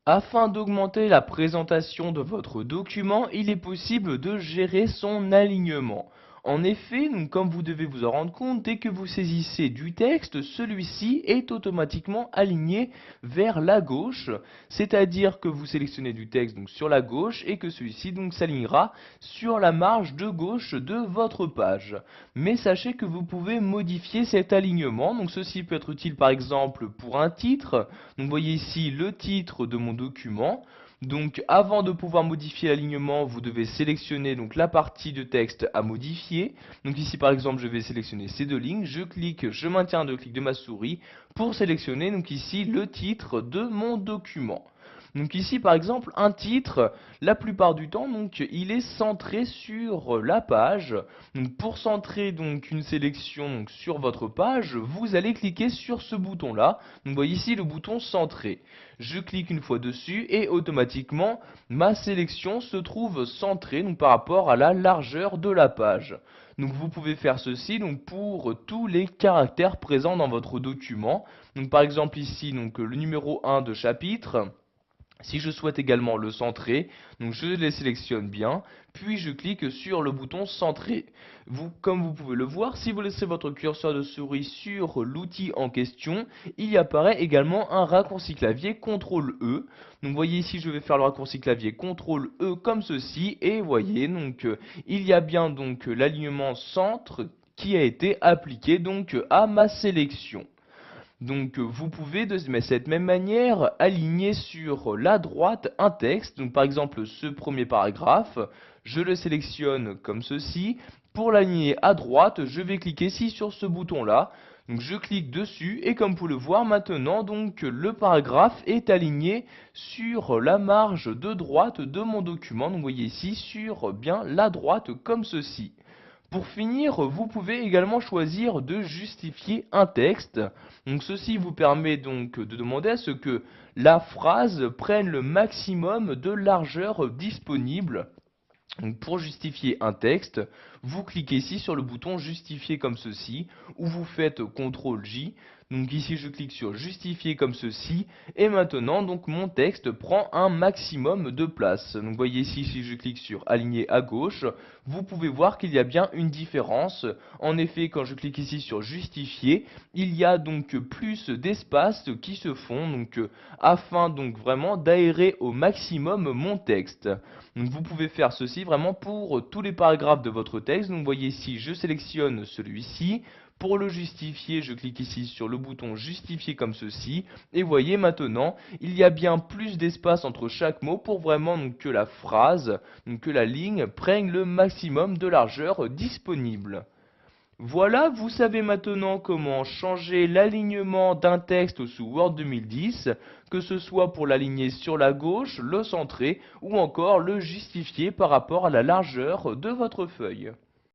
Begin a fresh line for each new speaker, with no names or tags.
Afin d'augmenter la présentation de votre document, il est possible de gérer son alignement. En effet, donc, comme vous devez vous en rendre compte, dès que vous saisissez du texte, celui-ci est automatiquement aligné vers la gauche, c'est-à-dire que vous sélectionnez du texte donc, sur la gauche et que celui-ci donc s'alignera sur la marge de gauche de votre page. Mais sachez que vous pouvez modifier cet alignement, donc ceci peut être utile par exemple pour un titre. Donc vous voyez ici le titre de mon document. Donc avant de pouvoir modifier l'alignement, vous devez sélectionner donc la partie de texte à modifier. Donc ici par exemple, je vais sélectionner ces deux lignes, je clique, je maintiens un deux clics de ma souris pour sélectionner donc ici le titre de mon document. Donc ici par exemple un titre, la plupart du temps donc il est centré sur la page. Donc pour centrer donc une sélection donc, sur votre page, vous allez cliquer sur ce bouton là. Donc vous voyez ici le bouton centré. Je clique une fois dessus et automatiquement ma sélection se trouve centrée donc, par rapport à la largeur de la page. Donc vous pouvez faire ceci donc, pour tous les caractères présents dans votre document. Donc par exemple ici donc, le numéro 1 de chapitre. Si je souhaite également le centrer, donc je les sélectionne bien, puis je clique sur le bouton centrer. Comme vous pouvez le voir, si vous laissez votre curseur de souris sur l'outil en question, il y apparaît également un raccourci clavier CTRL-E. Donc vous voyez ici, je vais faire le raccourci clavier CTRL-E comme ceci, et voyez, donc il y a bien donc l'alignement centre qui a été appliqué donc à ma sélection. Donc vous pouvez de cette même manière aligner sur la droite un texte. Donc par exemple ce premier paragraphe, je le sélectionne comme ceci. Pour l'aligner à droite, je vais cliquer ici sur ce bouton là. Donc je clique dessus et comme vous pouvez le voir maintenant, donc le paragraphe est aligné sur la marge de droite de mon document. Donc vous voyez ici sur bien la droite comme ceci. Pour finir, vous pouvez également choisir de justifier un texte. Donc ceci vous permet donc de demander à ce que la phrase prenne le maximum de largeur disponible. Donc pour justifier un texte, vous cliquez ici sur le bouton justifier comme ceci, ou vous faites CTRL-J. Donc ici je clique sur justifier comme ceci, et maintenant donc mon texte prend un maximum de place. Donc vous voyez ici si je clique sur aligner à gauche, vous pouvez voir qu'il y a bien une différence. En effet quand je clique ici sur justifier, il y a donc plus d'espace qui se font, donc afin donc vraiment d'aérer au maximum mon texte. Donc vous pouvez faire ceci vraiment pour tous les paragraphes de votre texte. Donc vous voyez ici, je sélectionne celui-ci. Pour le justifier, je clique ici sur le bouton justifier comme ceci. Et voyez maintenant, il y a bien plus d'espace entre chaque mot pour vraiment donc, que la phrase, donc, que la ligne prenne le maximum de largeur disponible. Voilà, vous savez maintenant comment changer l'alignement d'un texte sous Word 2010, que ce soit pour l'aligner sur la gauche, le centrer ou encore le justifier par rapport à la largeur de votre feuille.